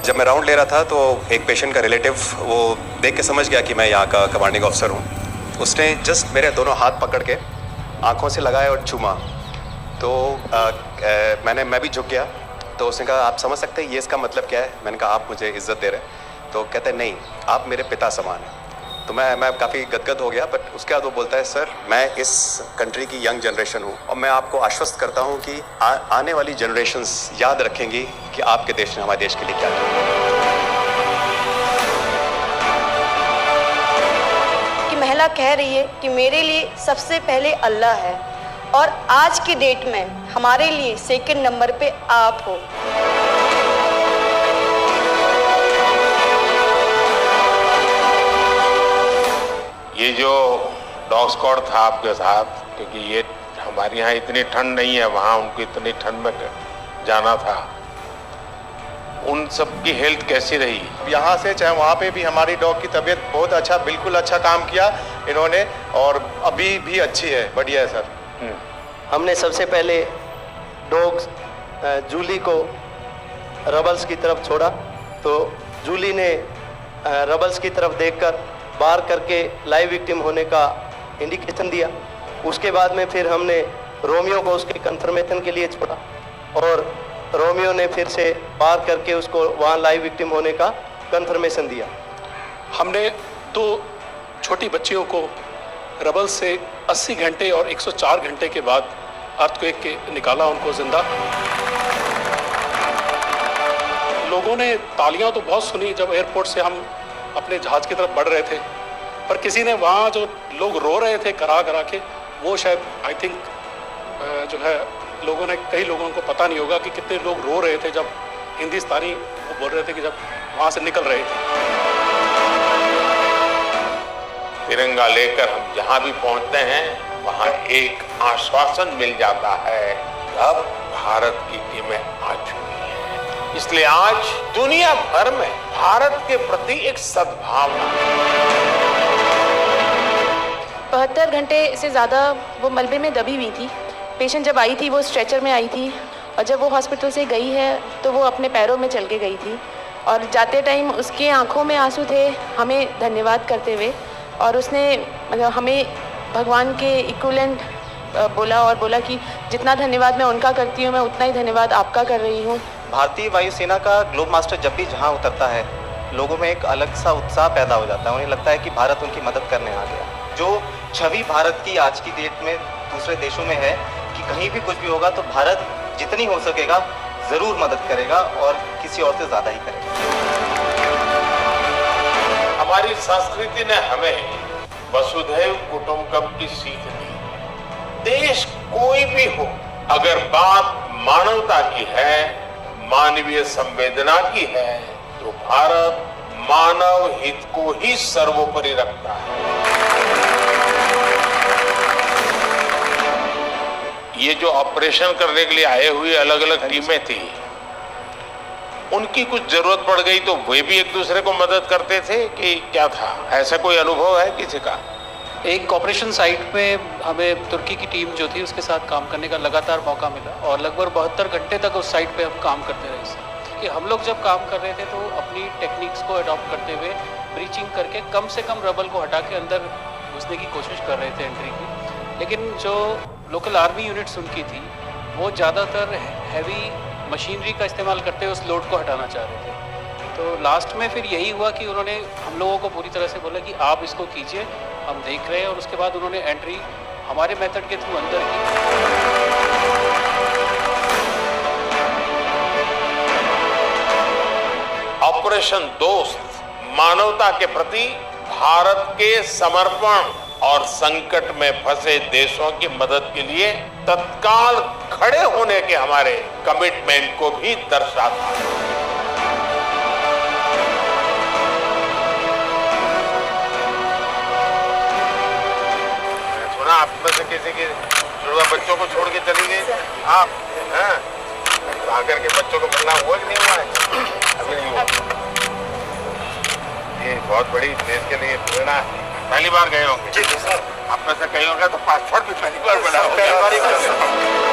जब मैं राउंड ले रहा था तो एक पेशेंट का रिलेटिव वो देख के समझ गया कि मैं यहाँ का कमांडिंग ऑफिसर हूँ। उसने जस्ट मेरे दोनों हाथ पकड़ के आंखों से लगाया और चूमा। तो मैं भी झुक गया। तो उसने कहा आप समझ सकते हैं ये इसका मतलब क्या है? मैंने कहा आप मुझे इज्जत दे रहे हैं? तो कहते हैं नहीं, आप मेरे पिता समान हैं। तो मैं काफ़ी गदगद हो गया। बट उसके बाद वो बोलता है सर मैं इस कंट्री की यंग जनरेशन हूँ और मैं आपको आश्वस्त करता हूँ कि आने वाली जनरेशन्स याद रखेंगी कि आपके देश ने हमारे देश के लिए क्या किया। कि महिला कह रही है कि मेरे लिए सबसे पहले अल्लाह है और आज की डेट में हमारे लिए सेकंड नंबर पे आप हो। ये जो डॉग स्क्वाड था आपके साथ, क्योंकि ये हमारे यहाँ इतनी ठंड नहीं है, वहाँ उनको इतनी ठंड में जाना था, उन सब की हेल्थ कैसी रही? यहाँ से चाहे वहाँ पे भी हमारी डॉग की तबीयत बहुत अच्छा, बिल्कुल अच्छा काम किया इन्होंने और अभी भी अच्छी है, बढ़िया है सर। हमने सबसे पहले डॉग जूली को रबल्स की तरफ छोड़ा तो जूली ने रबल्स की तरफ देखकर बार करके लाइव विक्टिम होने का इंडिकेशन दिया। उसके बाद में फिर हमने रोमियो को उसके कंफर्मेशन के लिए छोड़ा और रोमियो ने फिर से बार करके उसको वहाँ लाइव विक्टिम होने का कंफर्मेशन दिया। हमने दो छोटी बच्चियों को रबल से 80 घंटे और 104 घंटे के बाद अर्थक्वेक के निकाला उनको जिंदा। लोगों ने तालियां तो बहुत सुनी जब एयरपोर्ट से हम अपने जहाज की तरफ बढ़ रहे थे, पर किसी ने वहाँ जो लोग रो रहे थे करा करा के, वो शायद आई थिंक जो है लोगों ने, कई लोगों को पता नहीं होगा कि कितने लोग रो रहे थे जब हिंदुस्तानी वो बोल रहे थे कि जब वहाँ से निकल रहे थे। तिरंगा लेकर हम जहाँ भी पहुँचते हैं वहाँ एक आश्वासन मिल जाता है, अब भारत की टीमें आ चुकी हैं। इसलिए आज दुनिया भर में भारत के प्रति एक सद्भावना। 72 घंटे से ज़्यादा वो मलबे में दबी हुई थी। पेशेंट जब आई थी वो स्ट्रेचर में आई थी और जब वो हॉस्पिटल से गई है तो वो अपने पैरों में चल के गई थी और जाते टाइम उसके आंखों में आंसू थे हमें धन्यवाद करते हुए, और उसने मतलब हमें भगवान के इक्विवेलेंट बोला और बोला कि जितना धन्यवाद मैं उनका करती हूँ मैं उतना ही धन्यवाद आपका कर रही हूँ। भारतीय वायुसेना का ग्लोब मास्टर जब भी जहाँ उतरता है लोगों में एक अलग सा उत्साह पैदा हो जाता है, उन्हें लगता है कि भारत उनकी मदद करने आ गया। जो छवि भारत की आज की डेट में दूसरे देशों में है कि कहीं भी कुछ भी होगा तो भारत जितनी हो सकेगा ज़रूर मदद करेगा और किसी और से ज़्यादा ही करेगा। हमारी संस्कृति ने हमें वसुधैव कुटुंबकम की सीख दी। देश कोई भी हो, अगर बात मानवता की है, मानवीय संवेदना की है, तो भारत मानव हित को ही सर्वोपरि रखता है। ये जो ऑपरेशन करने के लिए आए हुए अलग अलग टीमें थी, उनकी कुछ जरूरत पड़ गई तो वे भी एक दूसरे को मदद करते थे कि क्या था? ऐसा कोई अनुभव है किसी का? एक ऑपरेशन साइट पे हमें तुर्की की टीम जो थी उसके साथ काम करने का लगातार मौका मिला और लगभग 72 घंटे तक उस साइट पे हम काम करते रहे। कि हम लोग जब काम कर रहे थे तो अपनी टेक्निक्स को अडॉप्ट करते हुए ब्रीचिंग करके कम से कम रबल को हटा के अंदर घुसने की कोशिश कर रहे थे एंट्री की। लेकिन जो लोकल आर्मी यूनिट्स उनकी थी वो ज़्यादातर हैवी मशीनरी का इस्तेमाल करते हुए उस लोड को हटाना चाह रहे थे। तो लास्ट में फिर यही हुआ कि उन्होंने हम लोगों को पूरी तरह से बोला कि आप इसको कीजिए, हम देख रहे हैं, और उसके बाद उन्होंने एंट्री हमारे मेथड के थ्रू अंदर की। ऑपरेशन दोस्त मानवता के प्रति भारत के समर्पण और संकट में फंसे देशों की मदद के लिए तत्काल खड़े होने के हमारे कमिटमेंट को भी दर्शाता है। आप में से किसी के जुड़वा बच्चों को छोड़ के चली गई आप, हैं? आकर के बच्चों को मिलना हुआ कि नहीं हुआ है? अभी नहीं हुआ। ये बहुत बड़ी देश के लिए प्रेरणा है। पहली बार गए होंगे? जी सर। आप में से कई होंगे तो पासपोर्ट भी पहली बार बना होगा।